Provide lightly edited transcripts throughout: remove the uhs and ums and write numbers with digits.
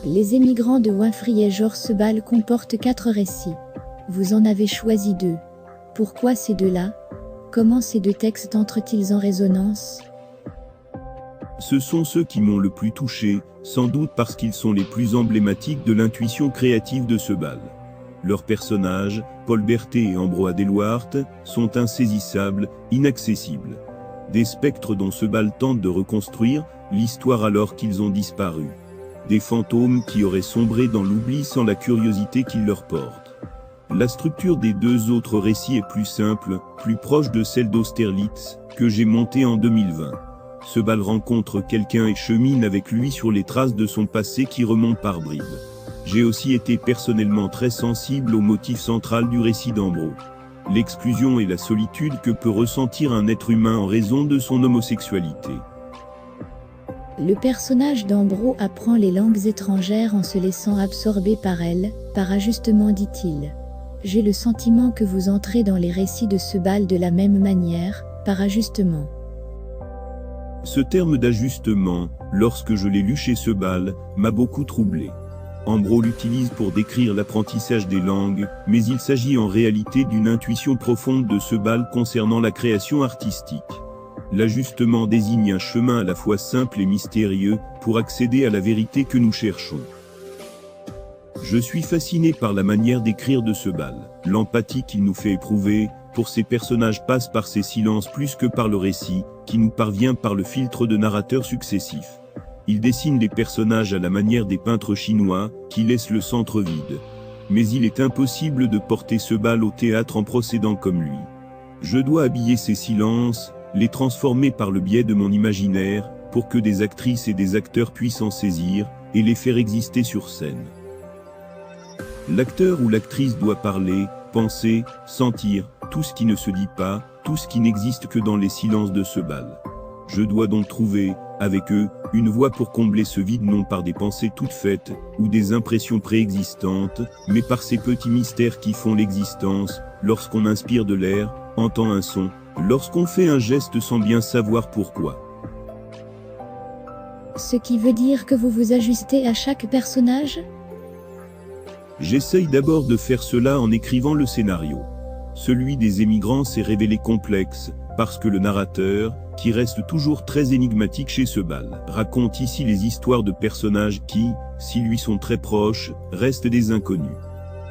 Les émigrants de Winfried et George Sebald comportent 4 récits. Vous en avez choisi 2. Pourquoi ces 2-là? Comment ces 2 textes entrent-ils en résonance? Ce sont ceux qui m'ont le plus touché, sans doute parce qu'ils sont les plus emblématiques de l'intuition créative de Sebald. Leurs personnages, Paul Berthet et Ambroise Delouart, sont insaisissables, inaccessibles. Des spectres dont Sebald tente de reconstruire l'histoire alors qu'ils ont disparu. Des fantômes qui auraient sombré dans l'oubli sans la curiosité qu'ils leur portent. La structure des 2 autres récits est plus simple, plus proche de celle d'Austerlitz, que j'ai montée en 2020. Sebald rencontre quelqu'un et chemine avec lui sur les traces de son passé qui remontent par bribes. J'ai aussi été personnellement très sensible au motif central du récit d'Ambro. L'exclusion et la solitude que peut ressentir un être humain en raison de son homosexualité. Le personnage d'Ambro apprend les langues étrangères en se laissant absorber par elles, par ajustement dit-il. J'ai le sentiment que vous entrez dans les récits de Sebald de la même manière, par ajustement. Ce terme d'ajustement, lorsque je l'ai lu chez Sebald, m'a beaucoup troublé. Ambro l'utilise pour décrire l'apprentissage des langues, mais il s'agit en réalité d'une intuition profonde de Sebald concernant la création artistique. L'ajustement désigne un chemin à la fois simple et mystérieux, pour accéder à la vérité que nous cherchons. Je suis fasciné par la manière d'écrire de Sebald. L'empathie qu'il nous fait éprouver, pour ses personnages passe par ses silences plus que par le récit, qui nous parvient par le filtre de narrateurs successifs. Il dessine les personnages à la manière des peintres chinois, qui laissent le centre vide. Mais il est impossible de porter Sebald au théâtre en procédant comme lui. Je dois habiller ces silences, les transformer par le biais de mon imaginaire, pour que des actrices et des acteurs puissent en saisir, et les faire exister sur scène. L'acteur ou l'actrice doit parler, penser, sentir, tout ce qui ne se dit pas, tout ce qui n'existe que dans les silences de Sebald. Je dois donc trouver, avec eux, une voie pour combler ce vide non par des pensées toutes faites, ou des impressions préexistantes, mais par ces petits mystères qui font l'existence, lorsqu'on inspire de l'air, entend un son, lorsqu'on fait un geste sans bien savoir pourquoi. Ce qui veut dire que vous vous ajustez à chaque personnage? J'essaye d'abord de faire cela en écrivant le scénario. Celui des émigrants s'est révélé complexe, parce que le narrateur, qui reste toujours très énigmatique chez Sebald, raconte ici les histoires de personnages qui, s'ils lui sont très proches, restent des inconnus.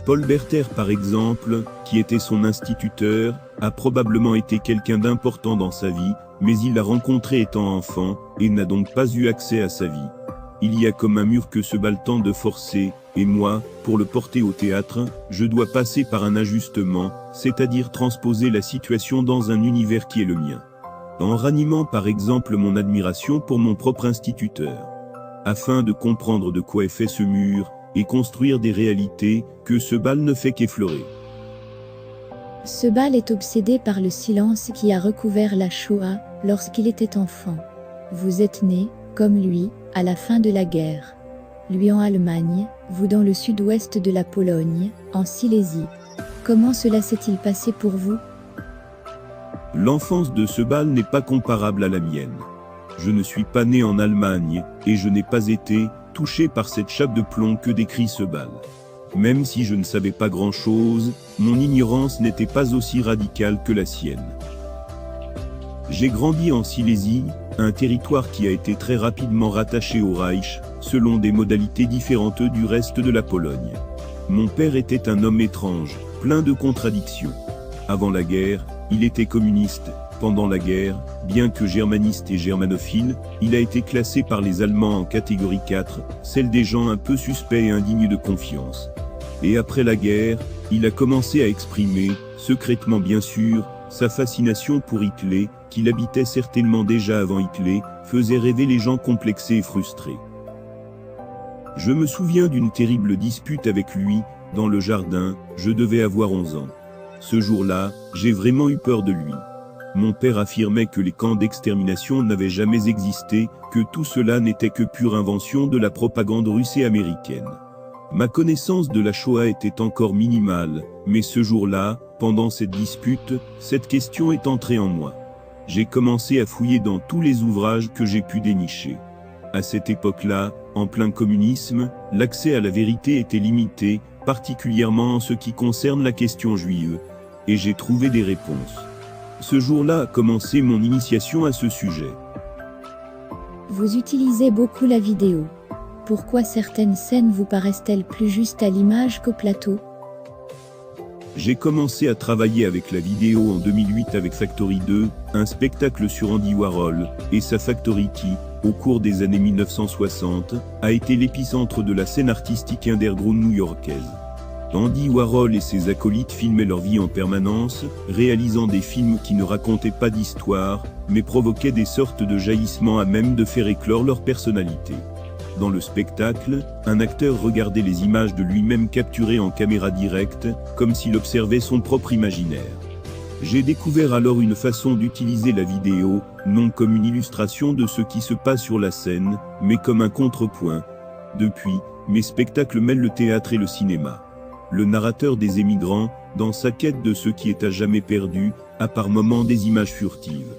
Paul Berthet par exemple, qui était son instituteur, a probablement été quelqu'un d'important dans sa vie, mais il l'a rencontré étant enfant, et n'a donc pas eu accès à sa vie. Il y a comme un mur que Sebald tente de forcer, et moi, pour le porter au théâtre, je dois passer par un ajustement, c'est-à-dire transposer la situation dans un univers qui est le mien. En ranimant par exemple mon admiration pour mon propre instituteur. Afin de comprendre de quoi est fait ce mur, et construire des réalités, que Sebald ne fait qu'effleurer. Sebald est obsédé par le silence qui a recouvert la Shoah, lorsqu'il était enfant. Vous êtes né, comme lui, à la fin de la guerre. Lui en Allemagne, vous dans le sud-ouest de la Pologne, en Silésie. Comment cela s'est-il passé pour vous? L'enfance de Sebald n'est pas comparable à la mienne. Je ne suis pas né en Allemagne, et je n'ai pas été touché par cette chape de plomb que décrit Sebald. Même si je ne savais pas grand-chose, mon ignorance n'était pas aussi radicale que la sienne. J'ai grandi en Silésie, un territoire qui a été très rapidement rattaché au Reich, selon des modalités différentes du reste de la Pologne. Mon père était un homme étrange, plein de contradictions. Avant la guerre, il était communiste. Pendant la guerre, bien que germaniste et germanophile, il a été classé par les Allemands en catégorie 4, celle des gens un peu suspects et indignes de confiance. Et après la guerre, il a commencé à exprimer, secrètement bien sûr, sa fascination pour Hitler, qu'il habitait certainement déjà avant Hitler, faisait rêver les gens complexés et frustrés. Je me souviens d'une terrible dispute avec lui, dans le jardin, je devais avoir 11 ans. Ce jour-là, j'ai vraiment eu peur de lui. Mon père affirmait que les camps d'extermination n'avaient jamais existé, que tout cela n'était que pure invention de la propagande russe et américaine. Ma connaissance de la Shoah était encore minimale, mais ce jour-là, pendant cette dispute, cette question est entrée en moi. J'ai commencé à fouiller dans tous les ouvrages que j'ai pu dénicher. À cette époque-là, En plein communisme, l'accès à la vérité était limité, particulièrement en ce qui concerne la question juive, et j'ai trouvé des réponses. Ce jour-là a commencé mon initiation à ce sujet. Vous utilisez beaucoup la vidéo. Pourquoi certaines scènes vous paraissent-elles plus justes à l'image qu'au plateau? J'ai commencé à travailler avec la vidéo en 2008 avec Factory 2, un spectacle sur Andy Warhol, et sa Factory qui, au cours des années 1960, a été l'épicentre de la scène artistique underground new-yorkaise. Andy Warhol et ses acolytes filmaient leur vie en permanence, réalisant des films qui ne racontaient pas d'histoire, mais provoquaient des sortes de jaillissements à même de faire éclore leur personnalité. Dans le spectacle, un acteur regardait les images de lui-même capturées en caméra directe, comme s'il observait son propre imaginaire. J'ai découvert alors une façon d'utiliser la vidéo, non comme une illustration de ce qui se passe sur la scène, mais comme un contrepoint. Depuis, mes spectacles mêlent le théâtre et le cinéma. Le narrateur des émigrants, dans sa quête de ce qui est à jamais perdu, a par moments des images furtives.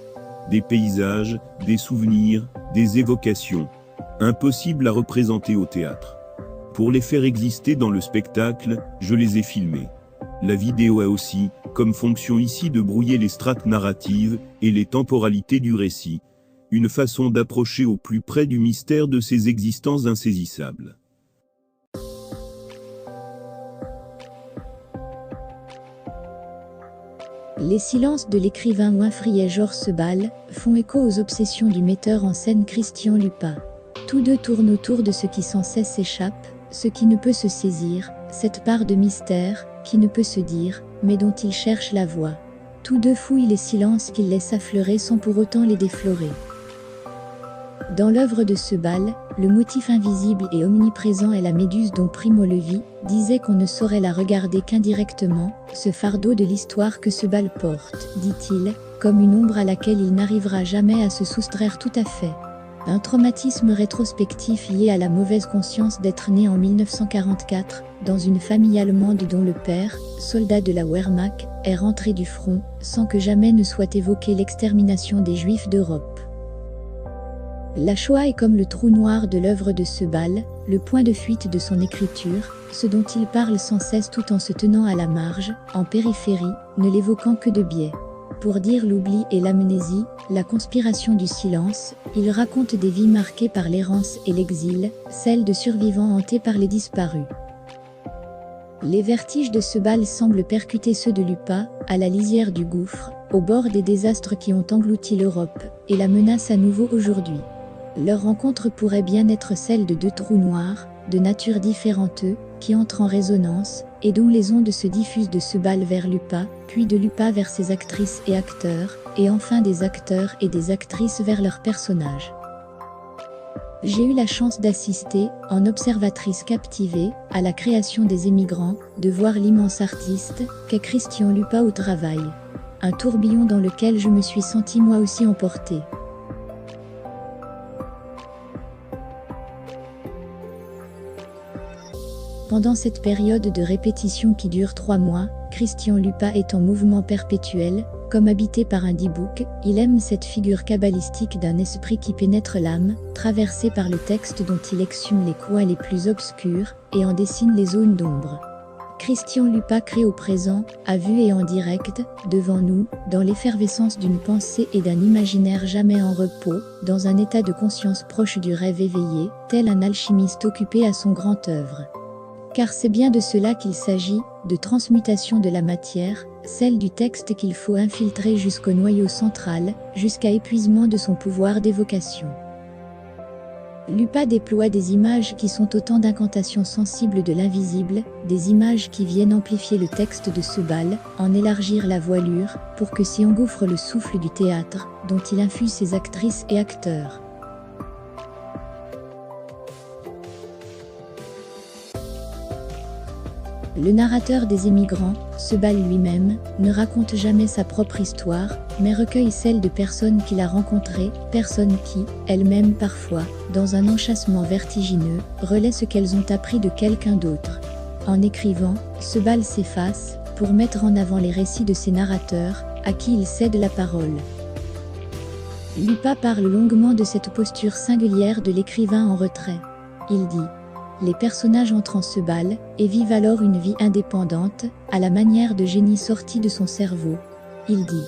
Des paysages, des souvenirs, des évocations. Impossible à représenter au théâtre. Pour les faire exister dans le spectacle, je les ai filmés. La vidéo a aussi, comme fonction ici de brouiller les strates narratives et les temporalités du récit, une façon d'approcher au plus près du mystère de ces existences insaisissables. Les silences de l'écrivain ouinfriais Georges Sebald font écho aux obsessions du metteur en scène Christian Lupa. Tous deux tournent autour de ce qui sans cesse s'échappe, ce qui ne peut se saisir, cette part de mystère, qui ne peut se dire, mais dont ils cherchent la voix. Tous deux fouillent les silences qu'ils laissent affleurer sans pour autant les déflorer. Dans l'œuvre de Sebald, le motif invisible et omniprésent est la méduse dont Primo Levi disait qu'on ne saurait la regarder qu'indirectement, ce fardeau de l'histoire que Sebald porte, dit-il, comme une ombre à laquelle il n'arrivera jamais à se soustraire tout à fait. Un traumatisme rétrospectif lié à la mauvaise conscience d'être né en 1944, dans une famille allemande dont le père, soldat de la Wehrmacht, est rentré du front, sans que jamais ne soit évoquée l'extermination des Juifs d'Europe. La Shoah est comme le trou noir de l'œuvre de Sebald, le point de fuite de son écriture, ce dont il parle sans cesse tout en se tenant à la marge, en périphérie, ne l'évoquant que de biais. Pour dire l'oubli et l'amnésie, la conspiration du silence, il raconte des vies marquées par l'errance et l'exil, celles de survivants hantés par les disparus. Les vertiges de Sebald semblent percuter ceux de Lupa, à la lisière du gouffre, au bord des désastres qui ont englouti l'Europe, et la menacent à nouveau aujourd'hui. Leur rencontre pourrait bien être celle de deux trous noirs, de nature différente, qui entrent en résonance, et dont les ondes se diffusent de Sebald vers Lupa, puis de Lupa vers ses actrices et acteurs, et enfin des acteurs et des actrices vers leurs personnages. J'ai eu la chance d'assister, en observatrice captivée, à la création des émigrants, de voir l'immense artiste qu'est Christian Lupa au travail. Un tourbillon dans lequel je me suis sentie moi aussi emportée. Pendant cette période de répétition qui dure 3 mois, Christian Lupa est en mouvement perpétuel, comme habité par un dibouk, il aime cette figure kabbalistique d'un esprit qui pénètre l'âme, traversé par le texte dont il exhume les coins les plus obscurs, et en dessine les zones d'ombre. Christian Lupa crée au présent, à vue et en direct, devant nous, dans l'effervescence d'une pensée et d'un imaginaire jamais en repos, dans un état de conscience proche du rêve éveillé, tel un alchimiste occupé à son grand œuvre. Car c'est bien de cela qu'il s'agit, de transmutation de la matière, celle du texte qu'il faut infiltrer jusqu'au noyau central, jusqu'à épuisement de son pouvoir d'évocation. Lupa déploie des images qui sont autant d'incantations sensibles de l'invisible, des images qui viennent amplifier le texte de Sebald, en élargir la voilure, pour que s'y engouffre le souffle du théâtre, dont il infuse ses actrices et acteurs. Le narrateur des émigrants, Sebald lui-même, ne raconte jamais sa propre histoire, mais recueille celle de personnes qu'il a rencontrées, personnes qui, elles-mêmes parfois, dans un enchâssement vertigineux, relaient ce qu'elles ont appris de quelqu'un d'autre. En écrivant, Sebald s'efface, pour mettre en avant les récits de ses narrateurs, à qui il cède la parole. Lupa parle longuement de cette posture singulière de l'écrivain en retrait. il dit. Les personnages entrent en ce bal, et vivent alors une vie indépendante, à la manière de génies sortis de son cerveau. Il dit.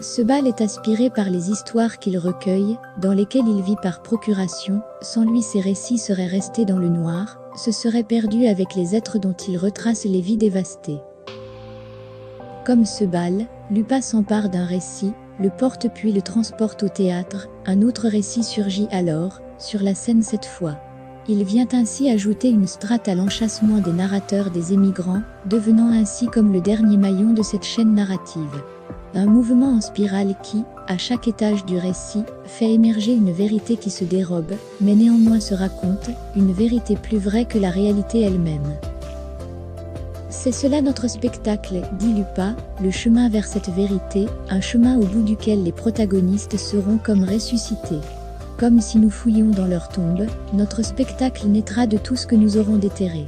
Ce bal est aspiré par les histoires qu'il recueille, dans lesquelles il vit par procuration, sans lui ses récits seraient restés dans le noir, se seraient perdus avec les êtres dont il retrace les vies dévastées. Comme ce bal, Lupa s'empare d'un récit, le porte puis le transporte au théâtre, un autre récit surgit alors, sur la scène cette fois. Il vient ainsi ajouter une strate à l'enchâssement des narrateurs des émigrants, devenant ainsi comme le dernier maillon de cette chaîne narrative. Un mouvement en spirale qui, à chaque étage du récit, fait émerger une vérité qui se dérobe, mais néanmoins se raconte, une vérité plus vraie que la réalité elle-même. C'est cela notre spectacle, dit Lupa, le chemin vers cette vérité, un chemin au bout duquel les protagonistes seront comme ressuscités. Comme si nous fouillions dans leur tombe, notre spectacle naîtra de tout ce que nous aurons déterré.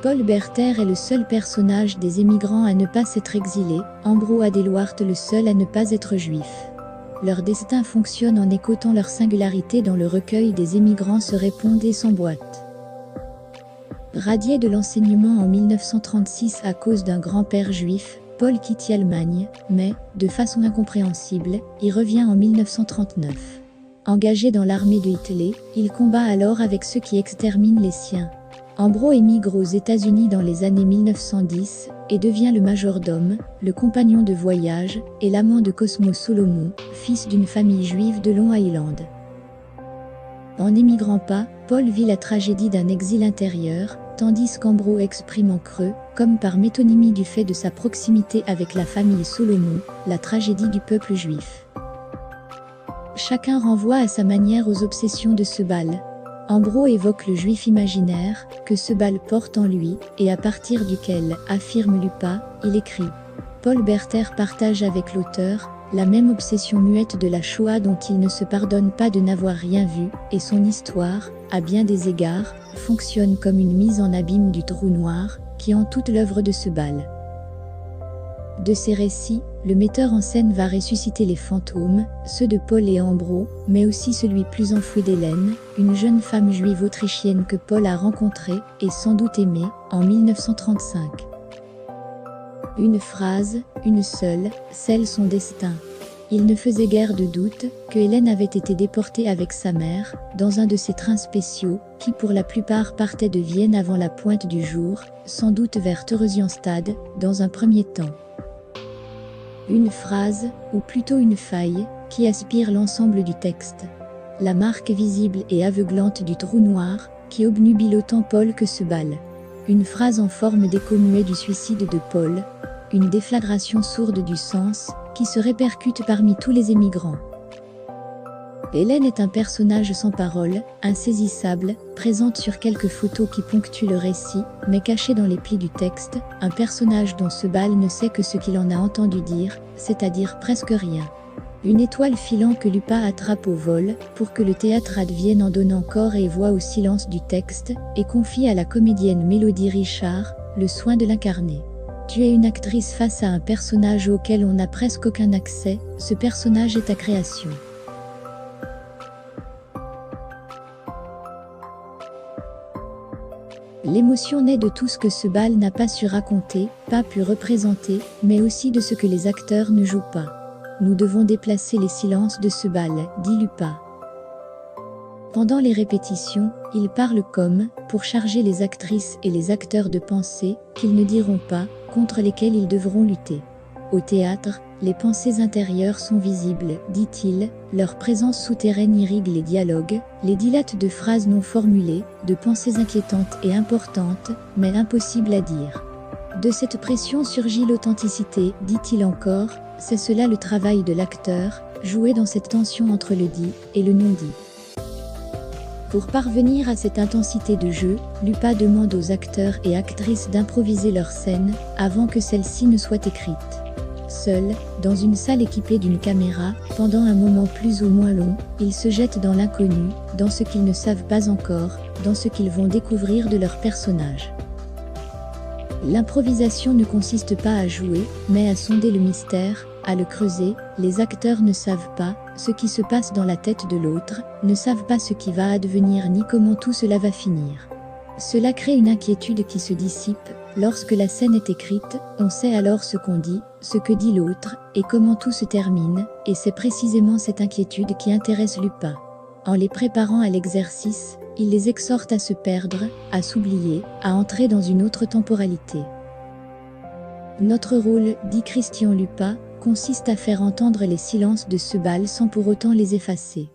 Paul Berter est le seul personnage des émigrants à ne pas s'être exilé, Ambro Adelwart le seul à ne pas être juif. Leur destin fonctionne en écoutant leur singularité dans le recueil des émigrants se répondent et s'emboîtent. Radié de l'enseignement en 1936 à cause d'un grand-père juif, Paul quitte l'Allemagne, mais, de façon incompréhensible, y revient en 1939. Engagé dans l'armée de Hitler, il combat alors avec ceux qui exterminent les siens. Ambro émigre aux États-Unis dans les années 1910 et devient le majordome, le compagnon de voyage et l'amant de Cosmo Solomon, fils d'une famille juive de Long Island. En n'émigrant pas, Paul vit la tragédie d'un exil intérieur, tandis qu'Ambro exprime en creux, comme par métonymie du fait de sa proximité avec la famille Solomon, la tragédie du peuple juif. Chacun renvoie à sa manière aux obsessions de ce bal. Ambro évoque le juif imaginaire, que ce bal porte en lui, et à partir duquel, affirme Lupa, il écrit. Paul Berter partage avec l'auteur, la même obsession muette de la Shoah dont il ne se pardonne pas de n'avoir rien vu, et son histoire, à bien des égards, fonctionne comme une mise en abîme du trou noir, qui entoure l'œuvre de ce bal. De ces récits, le metteur en scène va ressusciter les fantômes, ceux de Paul et Ambro, mais aussi celui plus enfoui d'Hélène, une jeune femme juive autrichienne que Paul a rencontrée, et sans doute aimée, en 1935. Une phrase, une seule, scelle son destin. Il ne faisait guère de doute que Hélène avait été déportée avec sa mère, dans un de ces trains spéciaux, qui pour la plupart partaient de Vienne avant la pointe du jour, sans doute vers Theresienstadt, dans un premier temps. Une phrase, ou plutôt une faille, qui aspire l'ensemble du texte. La marque visible et aveuglante du trou noir, qui obnubile autant Paul que ce bal. Une phrase en forme d'écho muet du suicide de Paul. Une déflagration sourde du sens, qui se répercute parmi tous les émigrants. Hélène est un personnage sans parole, insaisissable, présente sur quelques photos qui ponctuent le récit, mais cachée dans les plis du texte, un personnage dont ce bal ne sait que ce qu'il en a entendu dire, c'est-à-dire presque rien. Une étoile filant que Lupa attrape au vol, pour que le théâtre advienne en donnant corps et voix au silence du texte, et confie à la comédienne Mélodie Richard, le soin de l'incarner. Tu es une actrice face à un personnage auquel on n'a presque aucun accès, ce personnage est ta création. L'émotion naît de tout ce que ce bal n'a pas su raconter, pas pu représenter, mais aussi de ce que les acteurs ne jouent pas. Nous devons déplacer les silences de ce bal, dit Lupa. Pendant les répétitions, il parle comme, pour charger les actrices et les acteurs de pensées, qu'ils ne diront pas, contre lesquelles ils devront lutter. Au théâtre, les pensées intérieures sont visibles, dit-il, leur présence souterraine irrigue les dialogues, les dilate de phrases non formulées, de pensées inquiétantes et importantes, mais impossibles à dire. De cette pression surgit l'authenticité, dit-il encore, c'est cela le travail de l'acteur, jouer dans cette tension entre le dit et le non-dit. Pour parvenir à cette intensité de jeu, Lupa demande aux acteurs et actrices d'improviser leur scène, avant que celle-ci ne soit écrite. Seul, dans une salle équipée d'une caméra, pendant un moment plus ou moins long, ils se jettent dans l'inconnu, dans ce qu'ils ne savent pas encore, dans ce qu'ils vont découvrir de leur personnage. L'improvisation ne consiste pas à jouer, mais à sonder le mystère, à le creuser, les acteurs ne savent pas ce qui se passe dans la tête de l'autre, ne savent pas ce qui va advenir ni comment tout cela va finir. Cela crée une inquiétude qui se dissipe. Lorsque la scène est écrite, on sait alors ce qu'on dit, ce que dit l'autre, et comment tout se termine, et c'est précisément cette inquiétude qui intéresse Lupin. En les préparant à l'exercice, il les exhorte à se perdre, à s'oublier, à entrer dans une autre temporalité. Notre rôle, dit Christian Lupin, consiste à faire entendre les silences de ce bal sans pour autant les effacer.